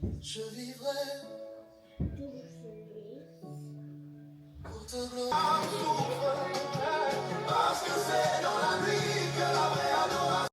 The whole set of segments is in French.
Je vivrai pour te glorifier. Parce que c'est dans la vie que la vraie adoration.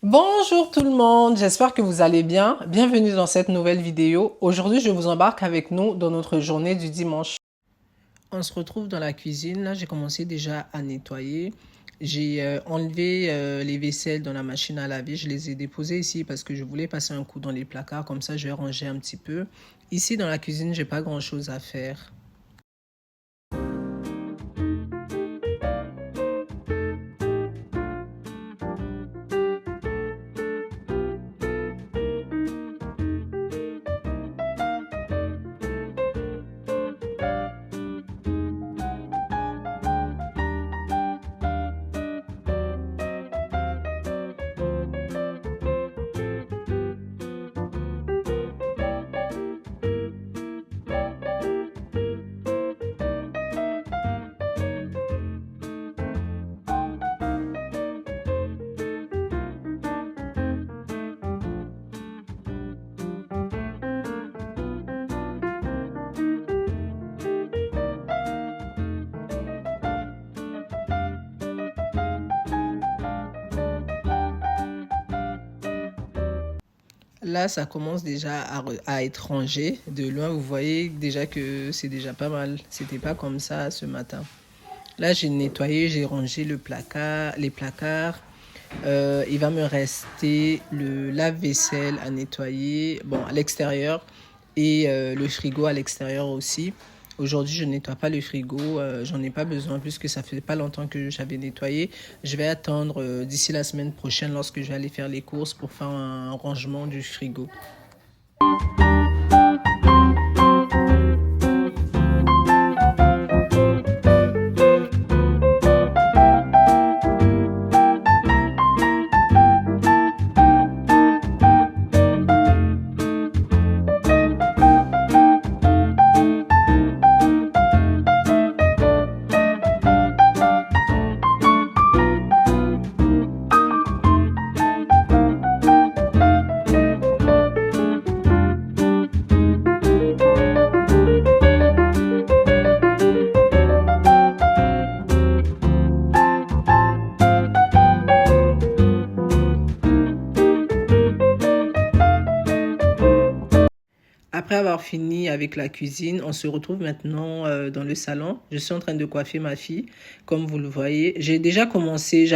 Bonjour tout le monde, j'espère que vous allez bien. Bienvenue dans cette nouvelle vidéo. Aujourd'hui, je vous embarque avec nous dans notre journée du dimanche. On se retrouve dans la cuisine. Là, j'ai commencé déjà à nettoyer. J'ai enlevé les vaisselles dans la machine à laver. Je les ai déposées ici parce que je voulais passer un coup dans les placards. Comme ça, je vais ranger un petit peu. Ici, dans la cuisine, j'ai pas grand-chose à faire. Là, ça commence déjà à être rangé. De loin, vous voyez déjà que c'est déjà pas mal. C'était pas comme ça ce matin. Là, j'ai nettoyé, j'ai rangé les placards. Il va me rester le lave-vaisselle à nettoyer, bon, à l'extérieur, et le frigo à l'extérieur aussi. Aujourd'hui, je ne nettoie pas le frigo, j'en ai pas besoin puisque ça fait pas longtemps que j'avais nettoyé. Je vais attendre d'ici la semaine prochaine lorsque je vais aller faire les courses pour faire un rangement du frigo. Après avoir fini avec la cuisine, on se retrouve maintenant dans le salon. Je suis en train de coiffer ma fille, comme vous le voyez. J'avais déjà commencé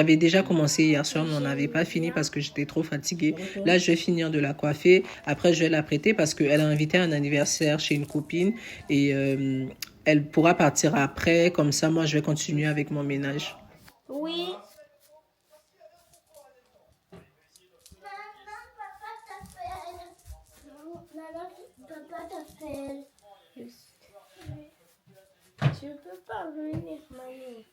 hier soir, mais on n'avait pas fini parce que j'étais trop fatiguée. Là, je vais finir de la coiffer. Après, je vais la prêter parce qu'elle a invité un anniversaire chez une copine et elle pourra partir après. Comme ça, moi, je vais continuer avec mon ménage. Oui. Papa t'appelle. Je peux pas venir, Manu.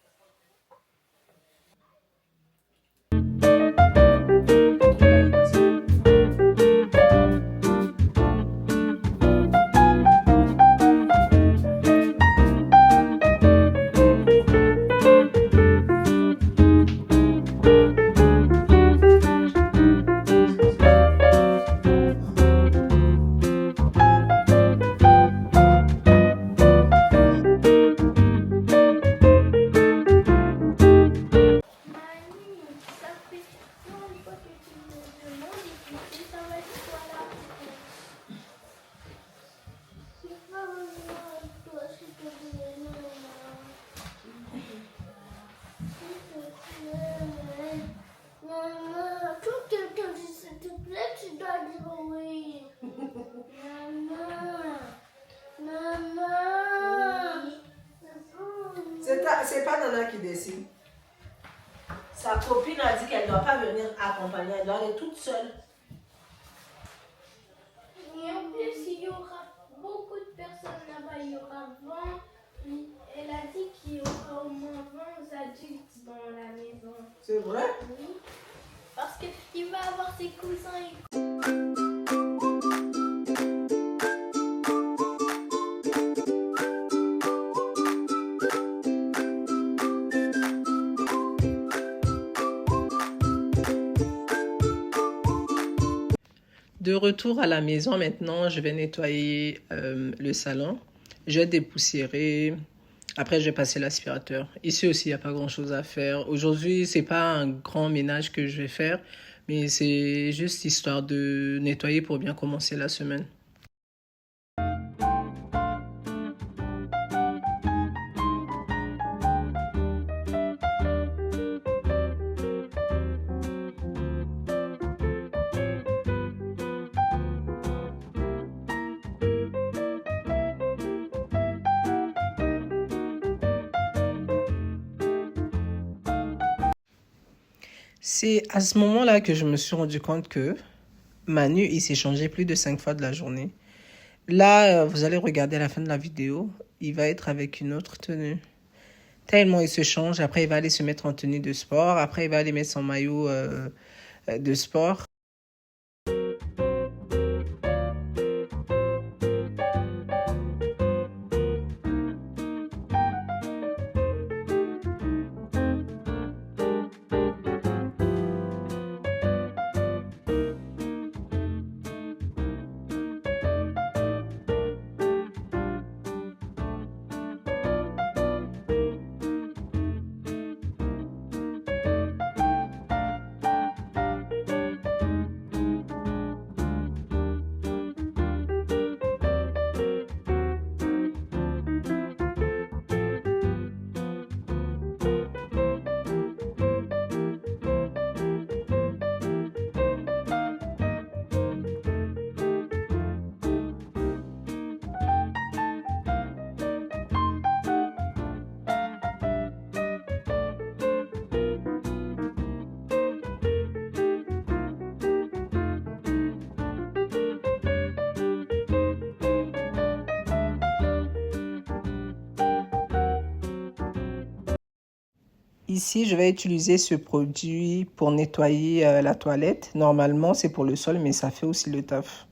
C'est pas Nana qui décide. Sa copine a dit qu'elle ne doit pas venir accompagner, elle doit aller toute seule. Et en plus, il y aura beaucoup de personnes là-bas. Il y aura 20. Elle a adulte dans la maison. C'est vrai? Oui. Parce qu'il va avoir ses cousins et De retour à la maison maintenant, je vais nettoyer le salon. Je vais dépoussiérer. Après, je vais passer l'aspirateur. Ici aussi, il n'y a pas grand-chose à faire. Aujourd'hui, c'est pas un grand ménage que je vais faire, mais c'est juste histoire de nettoyer pour bien commencer la semaine. C'est à ce moment-là que je me suis rendu compte que Manu, il s'est changé plus de 5 fois de la journée. Là, vous allez regarder à la fin de la vidéo, il va être avec une autre tenue. Tellement il se change, après il va aller se mettre en tenue de sport, après il va aller mettre son maillot de sport. Ici, je vais utiliser ce produit pour nettoyer la toilette. Normalement, c'est pour le sol, mais ça fait aussi le taf.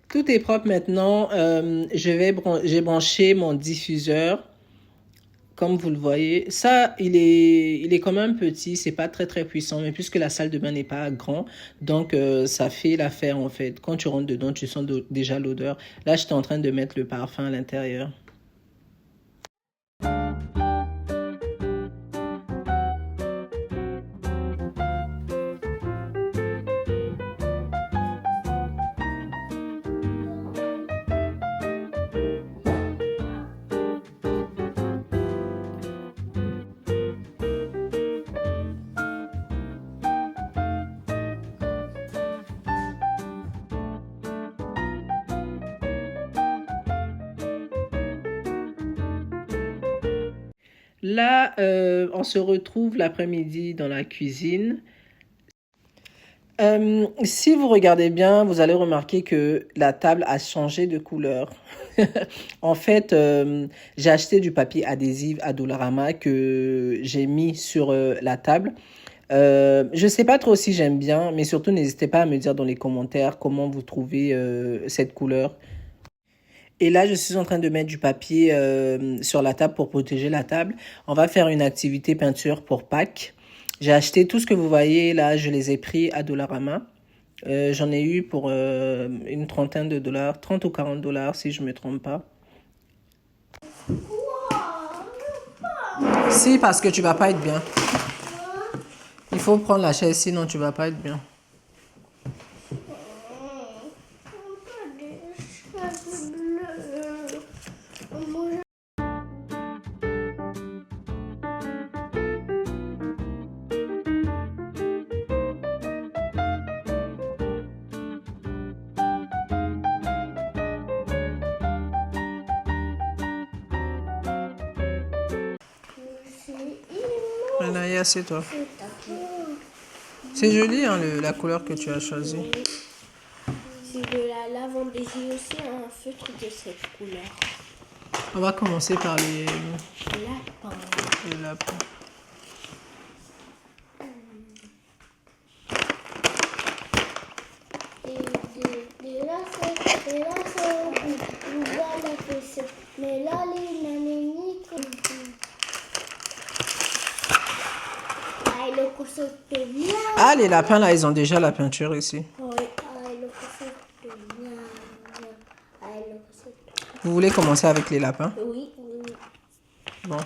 Tout est propre maintenant. J'ai branché mon diffuseur. Comme vous le voyez, ça, il est quand même petit, c'est pas très puissant, mais puisque la salle de bain n'est pas grand, donc ça fait l'affaire en fait. Quand tu rentres dedans, tu sens déjà l'odeur. Là, j'étais en train de mettre le parfum à l'intérieur. Là, on se retrouve l'après-midi dans la cuisine. Si vous regardez bien, vous allez remarquer que la table a changé de couleur. En fait, j'ai acheté du papier adhésif à Dollarama que j'ai mis sur la table. Je sais pas trop si j'aime bien, mais surtout n'hésitez pas à me dire dans les commentaires comment vous trouvez cette couleur. Et là, je suis en train de mettre du papier sur la table pour protéger la table. On va faire une activité peinture pour Pâques. J'ai acheté tout ce que vous voyez là, je les ai pris à Dollarama. J'en ai eu pour une trentaine de dollars, 30 ou 40 dollars si je ne me trompe pas. Si, parce que tu vas pas être bien. Il faut prendre la chaise, sinon tu vas pas être bien. Allez, assieds-toi. C'est d'accord. C'est joli, hein, la couleur que tu as choisie. C'est de la lavande et j'ai aussi un feutre de cette couleur. On va commencer par les Lapin. lapins. Et là, c'est une belle fesse. Mais là, les nanéniques. Ah, le coussin de bien. Ah, les lapins, là, ils ont déjà la peinture ici. Oui. Ah, le coussin de bien. Ah, le coussin de... Vous voulez commencer avec les lapins? Oui, oui. Bon.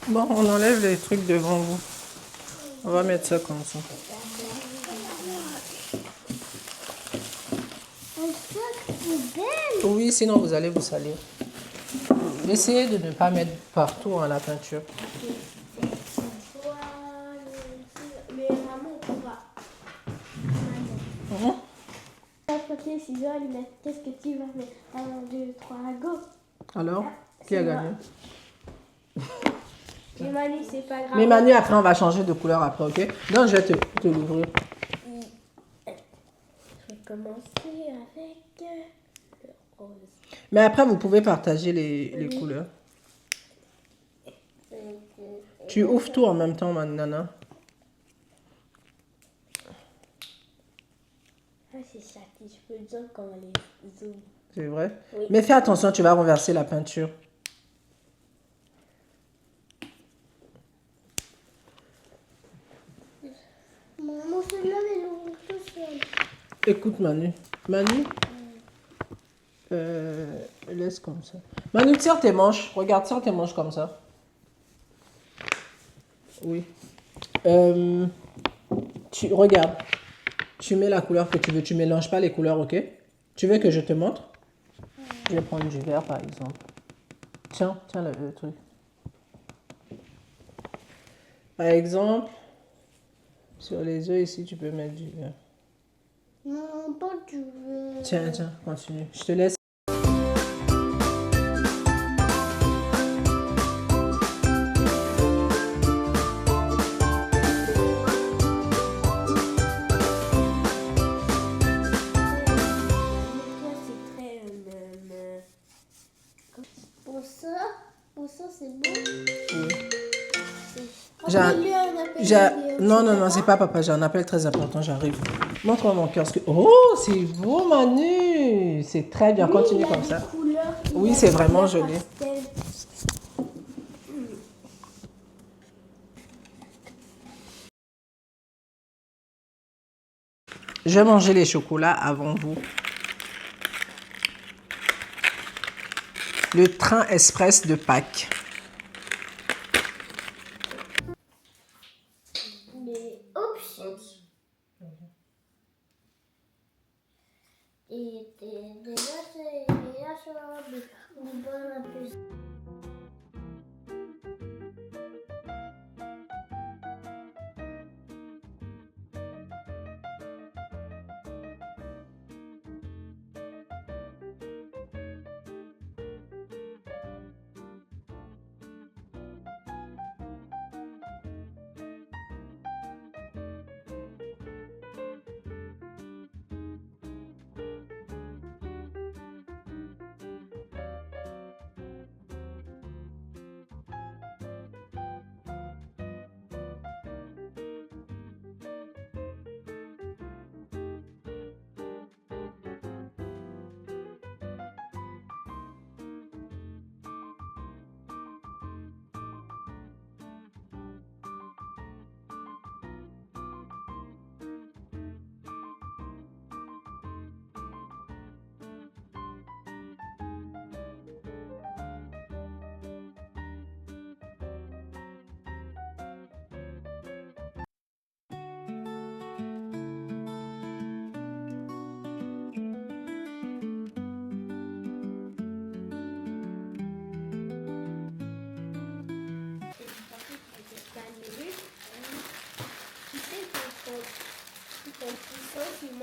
Bon, on enlève les trucs devant vous. On va mettre ça comme ça. C'est belle. Oui, sinon vous allez vous salir. Essayez de ne pas mettre partout hein, la peinture. Mais maman, on va. Mhm. Papier, ciseaux, allumettes. Qu'est-ce que tu vas mettre? 1, 2, 3, go. Alors, qui a C'est gagné? Mais Manu, c'est pas grave. Mais Manu, après, on va changer de couleur après, ok? Donc, je vais te l'ouvrir. Je vais commencer avec le rose. Mais après, vous pouvez partager les couleurs. Tu ouvres tout en même temps, ma nana. Ah, c'est ça que je peux dire quand on les zoom. C'est vrai? Oui. Mais fais attention, tu vas renverser la peinture. Maman, celui-là, il ouvre tout seul. Écoute, Manu. Manu, laisse comme ça. Manu, tire tes manches. Regarde, tire tes manches comme ça. Oui. Regarde. Tu mets la couleur que tu veux. Tu mélanges pas les couleurs, ok? Tu veux que je te montre? Je vais prendre du vert, par exemple. Tiens, le truc. Par exemple, sur les yeux ici, tu peux mettre du vert. Non, pas du vert. Tiens, continue. Je te laisse. C'est très... Pour ça, c'est bon. Oui. J'ai Non, c'est pas papa, j'ai un appel très important, j'arrive. Montre-moi mon cœur. Oh, c'est beau, Manu. C'est très bien, continue comme ça. Oui, c'est vraiment joli. Je vais manger les chocolats avant vous. Le train express de Pâques. Mais oups. Et déjà, c'est une bonne plus.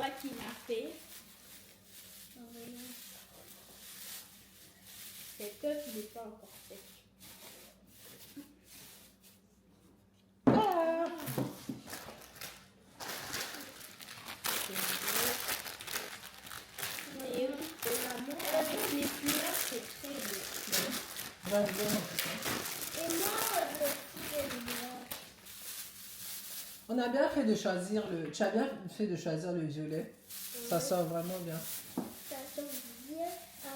pas qui l'a fait. Cette œuf, il n'est pas encore fait. Et la montre avec les fleurs, c'est très beau. Et moi, je fais bien. On a bien fait de choisir tu as bien fait de choisir le violet. Ça sort vraiment bien. Ça tombe bien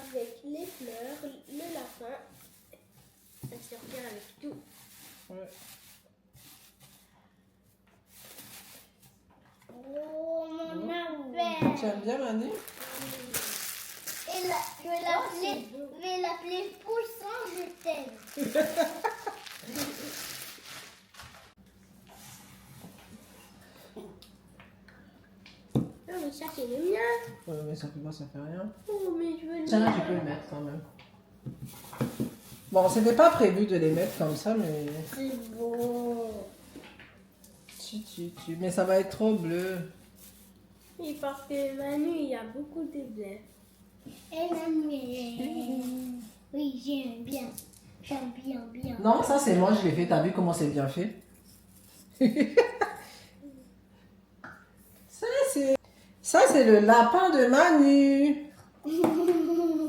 avec les fleurs, le lapin. Ça sort bien avec tout. Ouais. Oh, mon affaire. Tu aimes bien Manu? Et là, je vais l'appeler Poussin, je t'aime. Non, mais ça, c'est le mien. Ouais, mais ça fait rien. Oh, mais je veux le Tiens, mien. tu peux le mettre quand même. Bon, c'était pas prévu de les mettre comme ça, mais... C'est beau. Mais ça va être trop bleu. Oui, parce que Manu, il y a beaucoup de bleu. Et Manuel. Oui, j'aime bien. J'aime bien, bien. Non, ça c'est moi, je l'ai fait. T'as vu comment c'est bien fait? Ça c'est le lapin de Manu.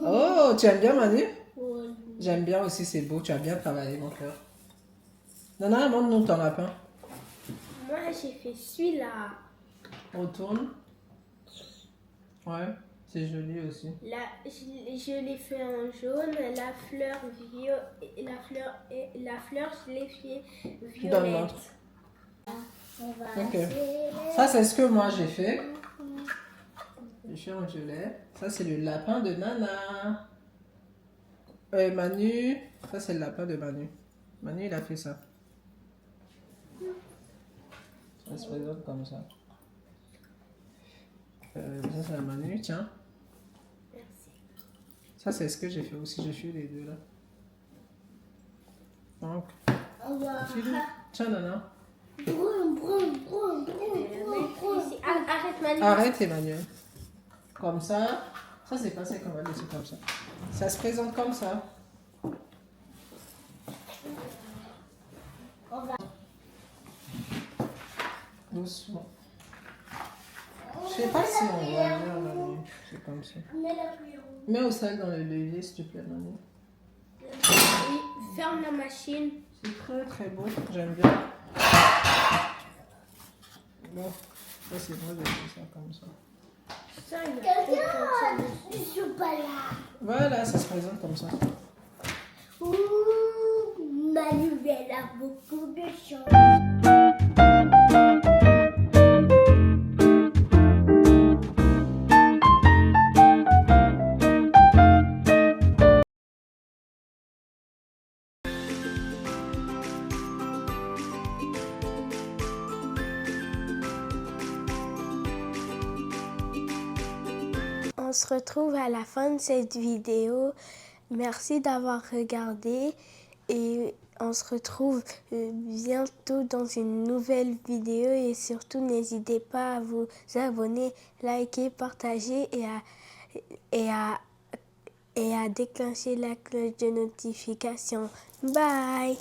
Oh, tu aimes bien Manu? Oh, J'aime bien aussi, c'est beau. Tu as bien travaillé, mon cœur. Nana, montre-nous ton lapin. moi, j'ai fait celui-là. Retourne. Ouais, c'est joli aussi. Là, je l'ai fait en jaune, la fleur la fleur, je l'ai fait Donne-moi. violette. On va Ok. essayer. Ça, c'est ce que moi j'ai fait. J'ai fait en violet. Ça, c'est le lapin de Nana. Manu. Ça, c'est le lapin de Manu. Manu, il a fait ça. Ça se présente comme ça. Ça, c'est la Manu. Tiens. Merci. Ça, c'est ce que j'ai fait aussi. J'ai fait les deux là. Donc, On va. tiens, Nana. Brun, brun, brun, brun, brun, brun. Ici. Arrête, Manu. Arrête, Emmanuel. Comme ça. Ça, c'est passé qu'on va laisser comme ça. Ça se présente comme ça. On va. Doucement. Je sais pas si on va voir Manu. C'est comme ça. Mets la pluie rouge. Mets au sel dans le levier, s'il te plaît, Manu. Oui, ferme la machine. C'est très très beau. J'aime bien. Bon, ça c'est moi, j'ai fait ça comme ça. Ça, il y a Quelqu'un, je suis pas là. Voilà, ça se présente comme ça. Ouh, Manuel a beaucoup de chance. On se retrouve à la fin de cette vidéo. Merci d'avoir regardé et on se retrouve bientôt dans une nouvelle vidéo et surtout n'hésitez pas à vous abonner, liker, partager et à déclencher la cloche de notification. Bye!